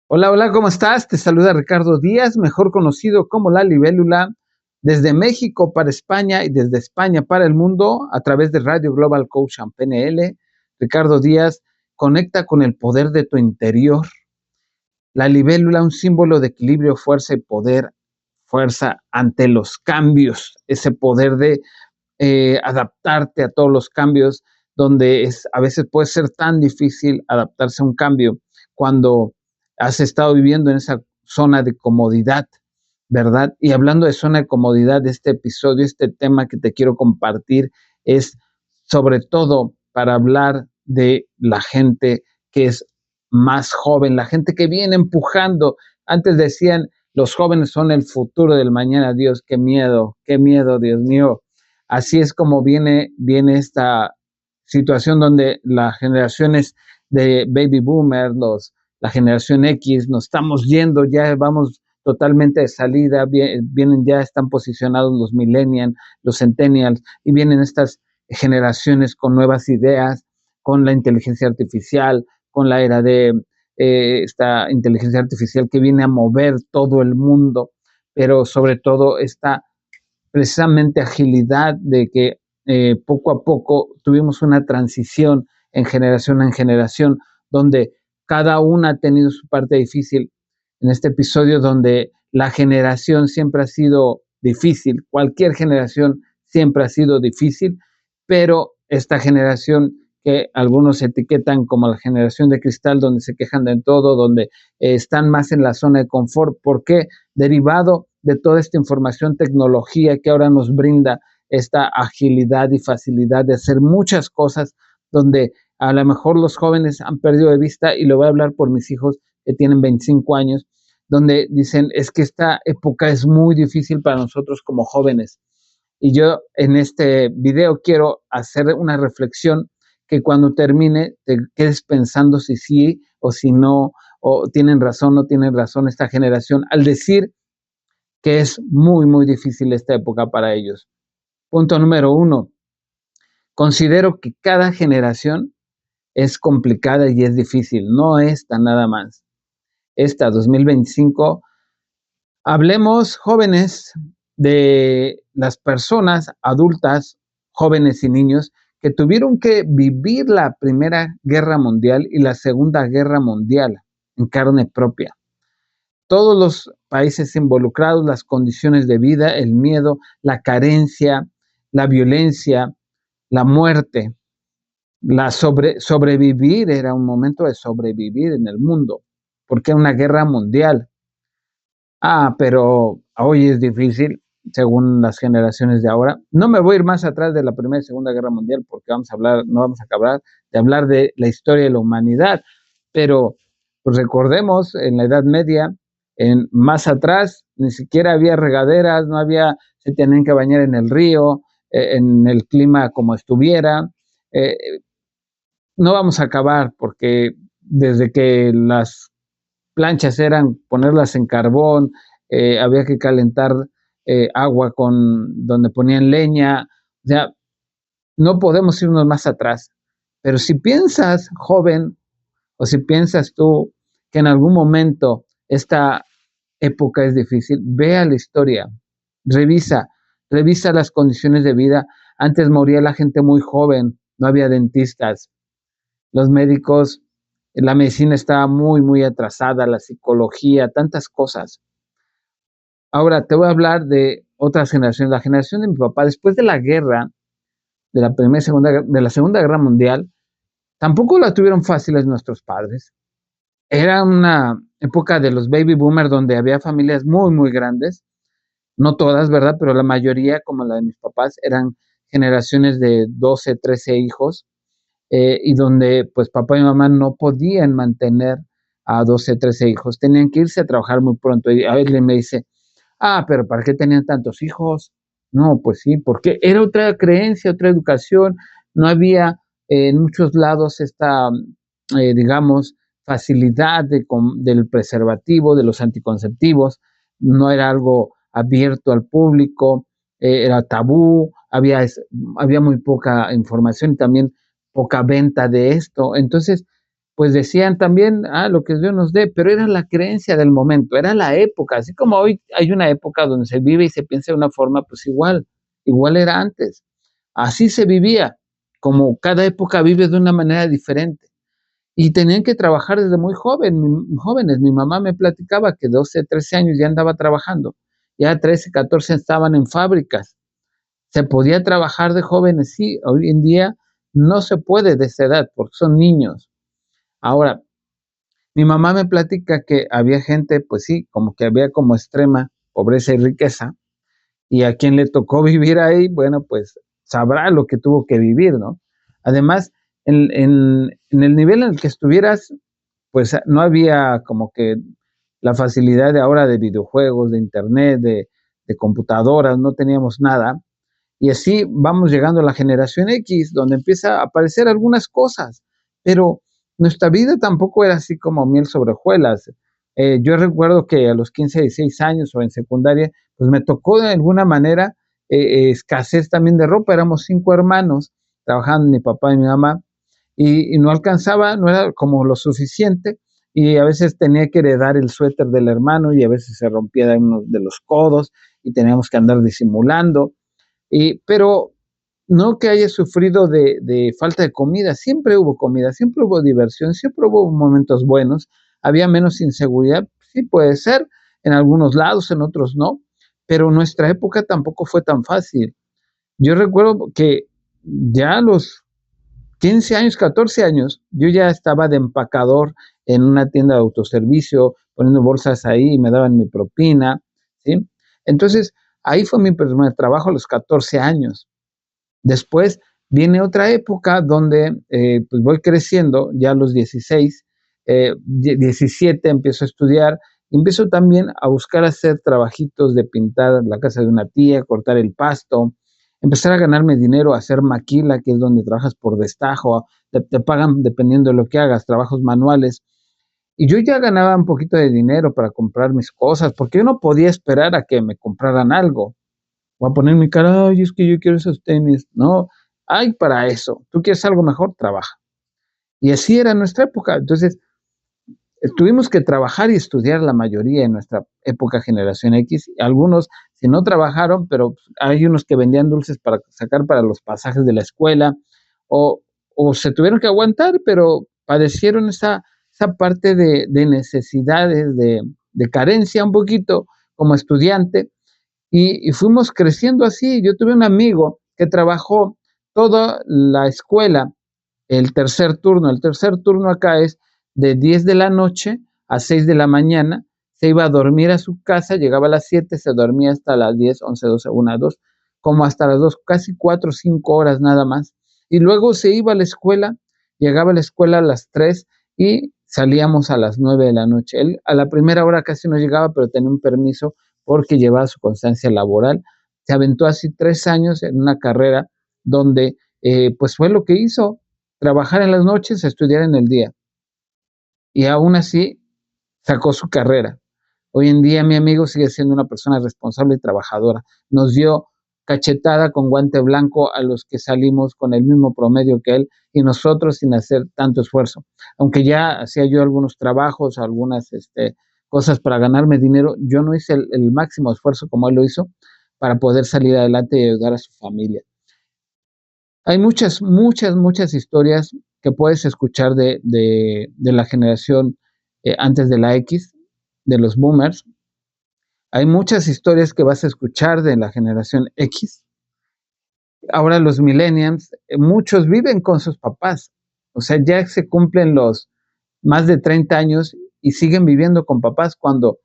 Hola, hola, ¿cómo estás? Te saluda Ricardo Díaz, mejor conocido como La Libélula, desde México para España y desde España para el mundo a través de Radio Global Coach and PNL. Ricardo Díaz, conecta con el poder de tu interior. La libélula, un símbolo de equilibrio, fuerza y poder, fuerza ante los cambios, ese poder de adaptarte a todos los cambios, donde a veces puede ser tan difícil adaptarse a un cambio cuando has estado viviendo en esa zona de comodidad, ¿verdad? Y hablando de zona de comodidad, este episodio, este tema que te quiero compartir es sobre todo para hablar de la gente que es más joven, la gente que viene empujando. Antes decían, los jóvenes son el futuro del mañana. Dios, qué miedo, Dios mío. Así es como viene esta situación donde las generaciones de baby boomers, la generación X, nos estamos yendo, ya vamos totalmente de salida, vienen ya, están posicionados los millennials, los centennials, y vienen estas generaciones con nuevas ideas, con la inteligencia artificial, con la era de esta inteligencia artificial que viene a mover todo el mundo, pero sobre todo esta precisamente agilidad de que poco a poco tuvimos una transición en generación, donde cada una ha tenido su parte difícil. En este episodio donde la generación siempre ha sido difícil, cualquier generación siempre ha sido difícil, pero esta generación que algunos etiquetan como la generación de cristal, donde se quejan de todo, donde están más en la zona de confort. ¿Por qué? Derivado de toda esta información, tecnología que ahora nos brinda esta agilidad y facilidad de hacer muchas cosas, donde a lo mejor los jóvenes han perdido de vista, y lo voy a hablar por mis hijos que tienen 25 años, donde dicen, es que esta época es muy difícil para nosotros como jóvenes. Y yo en este video quiero hacer una reflexión que cuando termine te quedes pensando si sí o si no, o tienen razón o no tienen razón esta generación, al decir que es muy, muy difícil esta época para ellos. Punto número uno, considero que cada generación es complicada y es difícil, no esta nada más. Esta 2025, hablemos jóvenes de las personas adultas, jóvenes y niños que tuvieron que vivir la Primera Guerra Mundial y la Segunda Guerra Mundial en carne propia. Todos los países involucrados, las condiciones de vida, el miedo, la carencia, la violencia, la muerte, sobrevivir, era un momento de sobrevivir en el mundo, porque era una guerra mundial. Pero hoy es difícil, según las generaciones de ahora. No me voy a ir más atrás de la Primera y Segunda Guerra Mundial, porque no vamos a acabar de hablar de la historia de la humanidad, pero pues recordemos, en la Edad Media, más atrás, ni siquiera había regaderas, se tenían que bañar en el río, en el clima como estuviera. Eh, no vamos a acabar, porque desde que las planchas eran ponerlas en carbón, había que calentar agua donde ponían leña. O sea, no podemos irnos más atrás. Pero si piensas, joven, o si piensas tú que en algún momento esta época es difícil, vea la historia, revisa, revisa las condiciones de vida. Antes moría la gente muy joven, no había dentistas, los médicos, la medicina estaba muy, muy atrasada, la psicología, tantas cosas. Ahora te voy a hablar de otras generaciones. La generación de mi papá, después de la guerra, de la primera y segunda, de la Segunda Guerra Mundial, tampoco la tuvieron fáciles nuestros padres. Era una época de los baby boomers donde había familias muy, muy grandes, no todas, ¿verdad? Pero la mayoría, como la de mis papás, eran generaciones de 12, 13 hijos, y donde pues papá y mamá no podían mantener a 12, 13 hijos, tenían que irse a trabajar muy pronto. Y a él me dice, pero ¿para qué tenían tantos hijos? No, pues sí, porque era otra creencia, otra educación, no había en muchos lados esta, digamos, facilidad del preservativo, de los anticonceptivos, no era algo abierto al público, era tabú, había muy poca información y también poca venta de esto. Entonces, pues decían también, lo que Dios nos dé, pero era la creencia del momento, era la época, así como hoy hay una época donde se vive y se piensa de una forma, pues igual era antes. Así se vivía, como cada época vive de una manera diferente. Y tenían que trabajar desde muy jóvenes. Mi mamá me platicaba que 12, 13 años ya andaba trabajando. Ya 13, 14 estaban en fábricas. Se podía trabajar de jóvenes, sí. Hoy en día no se puede de esa edad porque son niños. Ahora, mi mamá me platica que había gente, pues sí, como que había como extrema pobreza y riqueza, y a quien le tocó vivir ahí, bueno, pues sabrá lo que tuvo que vivir, ¿no? Además, en el nivel en el que estuvieras, pues no había como que la facilidad de ahora de videojuegos, de internet, de computadoras, no teníamos nada. Y así vamos llegando a la generación X, donde empieza a aparecer algunas cosas, pero nuestra vida tampoco era así como miel sobre hojuelas. Yo recuerdo que a los 15, 16 años o en secundaria, pues me tocó de alguna manera escasez también de ropa. Éramos 5 hermanos, trabajando mi papá y mi mamá, y no alcanzaba, no era como lo suficiente, y a veces tenía que heredar el suéter del hermano y a veces se rompía de uno de los codos y teníamos que andar disimulando. Pero no que haya sufrido de falta de comida, siempre hubo diversión, siempre hubo momentos buenos, había menos inseguridad, sí puede ser, en algunos lados, en otros no, pero nuestra época tampoco fue tan fácil. Yo recuerdo que ya a los 15 años, 14 años, yo ya estaba de empacador en una tienda de autoservicio, poniendo bolsas ahí y me daban mi propina, ¿sí? Entonces, ahí fue mi primer trabajo a los 14 años. Después viene otra época donde pues voy creciendo, ya a los 16, 17 empiezo a estudiar, y empiezo también a buscar hacer trabajitos de pintar la casa de una tía, cortar el pasto, empezar a ganarme dinero, a hacer maquila, que es donde trabajas por destajo, te pagan dependiendo de lo que hagas, trabajos manuales. Y yo ya ganaba un poquito de dinero para comprar mis cosas, porque yo no podía esperar a que me compraran algo. Voy a poner mi cara, ay, es que yo quiero esos tenis. No, hay para eso. Tú quieres algo mejor, trabaja. Y así era nuestra época. Entonces, tuvimos que trabajar y estudiar la mayoría en nuestra época generación X. Algunos, si no trabajaron, pero hay unos que vendían dulces para sacar para los pasajes de la escuela, o, o se tuvieron que aguantar, pero padecieron esa parte de necesidades, de carencia un poquito como estudiante, y fuimos creciendo así. Yo tuve un amigo que trabajó toda la escuela, el tercer turno. El tercer turno acá es de 10 de la noche a 6 de la mañana. Se iba a dormir a su casa, llegaba a las 7, se dormía hasta las 10, 11, 12, 1, 2, como hasta las 2, casi 4 o 5 horas nada más. Y luego se iba a la escuela, llegaba a la escuela a las 3 y salíamos a las 9 de la noche. Él a la primera hora casi no llegaba, pero tenía un permiso porque llevaba su constancia laboral. Se aventó así 3 años en una carrera donde pues fue lo que hizo, trabajar en las noches, estudiar en el día. Y aún así sacó su carrera. Hoy en día mi amigo sigue siendo una persona responsable y trabajadora. Nos dio cachetada con guante blanco a los que salimos con el mismo promedio que él y nosotros sin hacer tanto esfuerzo. Aunque ya hacía yo algunos trabajos, algunas cosas para ganarme dinero, yo no hice el máximo esfuerzo como él lo hizo para poder salir adelante y ayudar a su familia. Hay muchas, muchas, muchas historias que puedes escuchar de la generación antes de la X, de los boomers. Hay muchas historias que vas a escuchar de la generación X. Ahora los millennials, muchos viven con sus papás. O sea, ya se cumplen los más de 30 años y siguen viviendo con papás cuando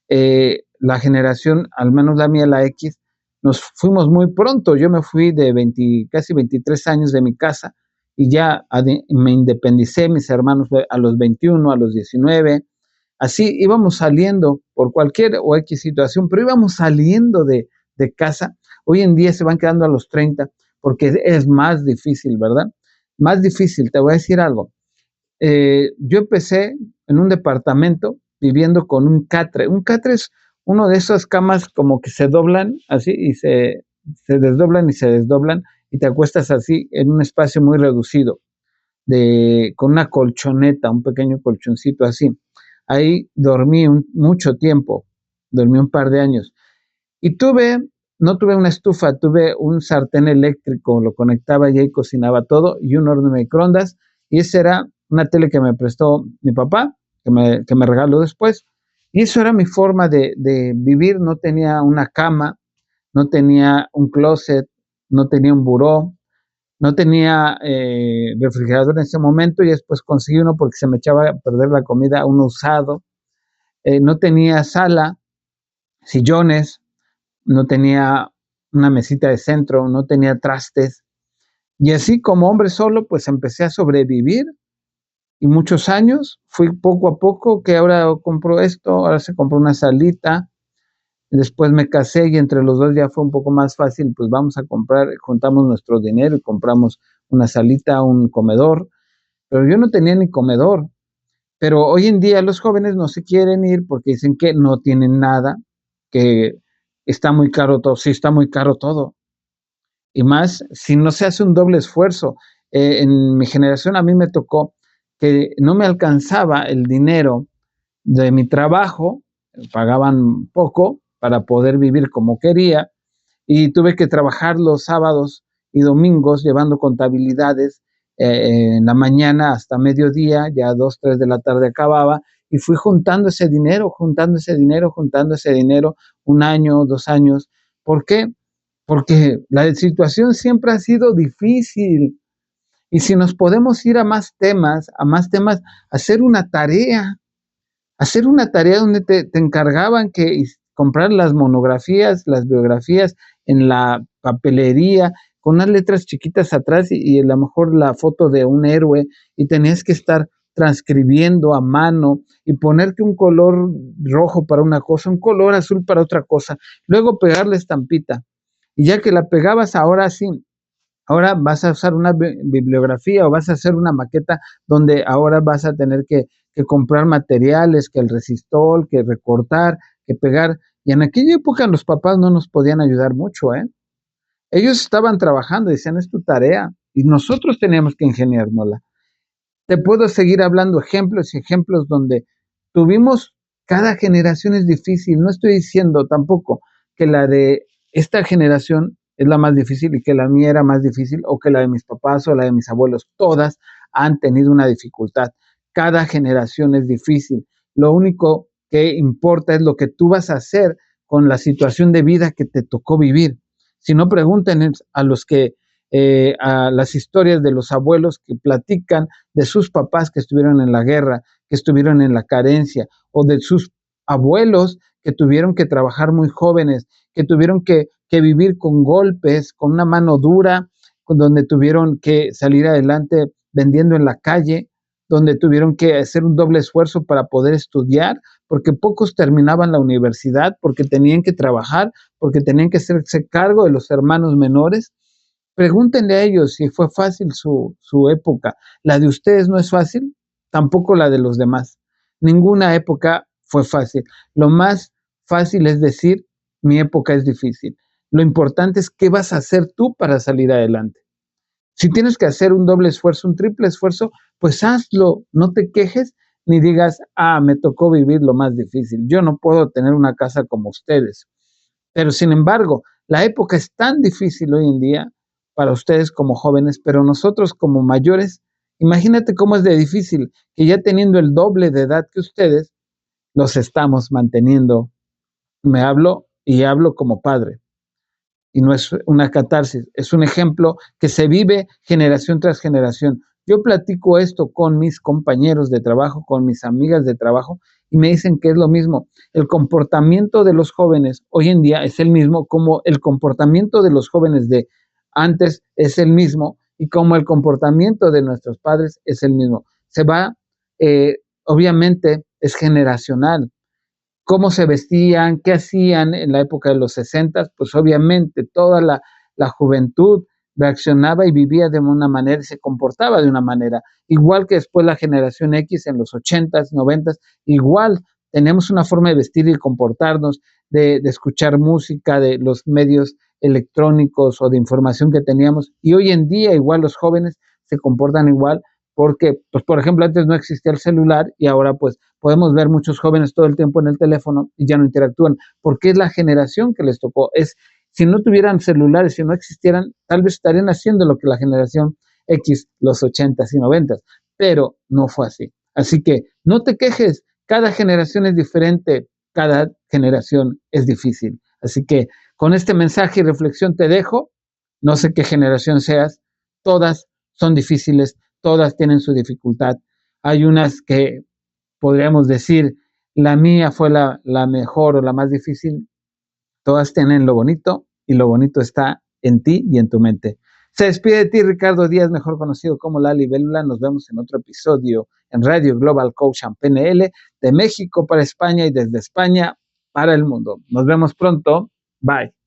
la generación, al menos la mía, la X, nos fuimos muy pronto. Yo me fui de 20, casi 23 años de mi casa y ya me independicé, mis hermanos a los 21, a los 19. Así íbamos saliendo por cualquier o X situación, pero íbamos saliendo de casa. Hoy en día se van quedando a los 30 porque es más difícil, ¿verdad? Más difícil, te voy a decir algo. Yo empecé en un departamento viviendo con un catre. Un catre es uno de esas camas como que se doblan así y se desdoblan y se desdoblan y te acuestas así en un espacio muy reducido. con una colchoneta, un pequeño colchoncito así. Ahí dormí mucho tiempo, dormí un par de años. Y no tuve una estufa, tuve un sartén eléctrico, lo conectaba y ahí cocinaba todo, y un horno de microondas, y esa era una tele que me prestó mi papá, que me regaló después, y eso era mi forma de vivir. No tenía una cama, no tenía un closet, no tenía un buró, no tenía refrigerador en ese momento, y después conseguí uno porque se me echaba a perder la comida, uno usado. No tenía sala, sillones, no tenía una mesita de centro, no tenía trastes. Y así como hombre solo, pues empecé a sobrevivir, y muchos años fui poco a poco, que ahora compro esto, ahora se compró una salita, y después me casé y entre los dos ya fue un poco más fácil, pues vamos a comprar, juntamos nuestro dinero y compramos una salita, un comedor, pero yo no tenía ni comedor. Pero hoy en día los jóvenes no se quieren ir porque dicen que no tienen nada, que está muy caro todo. Sí, está muy caro todo. Y más si no se hace un doble esfuerzo. En mi generación a mí me tocó que no me alcanzaba el dinero de mi trabajo, pagaban poco para poder vivir como quería, y tuve que trabajar los sábados y domingos llevando contabilidades en la mañana hasta mediodía, ya 2, 3 de la tarde acababa, y fui juntando ese dinero, juntando ese dinero, juntando ese dinero, 1 año, 2 años. ¿Por qué? Porque la situación siempre ha sido difícil. Y si nos podemos ir a más temas, hacer una tarea donde te encargaban que comprar las monografías, las biografías en la papelería, con unas letras chiquitas atrás y a lo mejor la foto de un héroe, y tenías que estar transcribiendo a mano y ponerte un color rojo para una cosa, un color azul para otra cosa, luego pegar la estampita. Y ya que la pegabas, ahora sí, ahora vas a usar una bibliografía o vas a hacer una maqueta donde ahora vas a tener que comprar materiales, que el resistol, que recortar, que pegar. Y en aquella época los papás no nos podían ayudar mucho, ¿eh? Ellos estaban trabajando, decían, es tu tarea, y nosotros teníamos que ingeniárnosla. Te puedo seguir hablando ejemplos y ejemplos donde tuvimos, cada generación es difícil. No estoy diciendo tampoco que la de esta generación es la más difícil y que la mía era más difícil, o que la de mis papás o la de mis abuelos. Todas han tenido una dificultad. Cada generación es difícil. Lo único que importa es lo que tú vas a hacer con la situación de vida que te tocó vivir. Si no, pregunten a las historias de los abuelos que platican de sus papás que estuvieron en la guerra, que estuvieron en la carencia, o de sus abuelos que tuvieron que trabajar muy jóvenes, que tuvieron que vivir con golpes, con una mano dura, donde tuvieron que salir adelante vendiendo en la calle, donde tuvieron que hacer un doble esfuerzo para poder estudiar, porque pocos terminaban la universidad, porque tenían que trabajar, porque tenían que hacerse cargo de los hermanos menores. Pregúntenle a ellos si fue fácil su época. La de ustedes no es fácil, tampoco la de los demás. Ninguna época fue fácil. Lo más fácil es decir, mi época es difícil. Lo importante es qué vas a hacer tú para salir adelante. Si tienes que hacer un doble esfuerzo, un triple esfuerzo, pues hazlo. No te quejes ni digas, me tocó vivir lo más difícil. Yo no puedo tener una casa como ustedes. Pero sin embargo, la época es tan difícil hoy en día para ustedes como jóvenes, pero nosotros como mayores, imagínate cómo es de difícil que ya teniendo el doble de edad que ustedes, los estamos manteniendo. Me hablo y hablo como padre. Y no es una catarsis, es un ejemplo que se vive generación tras generación. Yo platico esto con mis compañeros de trabajo, con mis amigas de trabajo, y me dicen que es lo mismo. El comportamiento de los jóvenes hoy en día es el mismo, como el comportamiento de los jóvenes de antes es el mismo, y como el comportamiento de nuestros padres es el mismo. Se va, obviamente es generacional. Cómo se vestían, qué hacían en la época de los 60, pues obviamente toda la juventud reaccionaba y vivía de una manera y se comportaba de una manera, igual que después la generación X en los 80s, 90s, igual tenemos una forma de vestir y comportarnos, de escuchar música, de los medios electrónicos o de información que teníamos, y hoy en día igual los jóvenes se comportan igual porque, pues, por ejemplo, antes no existía el celular y ahora, pues, podemos ver muchos jóvenes todo el tiempo en el teléfono y ya no interactúan, porque es la generación que les tocó. Si no tuvieran celulares, si no existieran, tal vez estarían haciendo lo que la generación X, los 80s y 90s, pero no fue así. Así que no te quejes, cada generación es diferente, cada generación es difícil. Así que con este mensaje y reflexión te dejo, no sé qué generación seas, todas son difíciles, todas tienen su dificultad. Hay unas que podríamos decir, la mía fue la mejor o la más difícil. Todas tienen lo bonito y lo bonito está en ti y en tu mente. Se despide de ti Ricardo Díaz, mejor conocido como La Libélula. Nos vemos en otro episodio en Radio Global Coach PNL, de México para España y desde España para el mundo. Nos vemos pronto. Bye.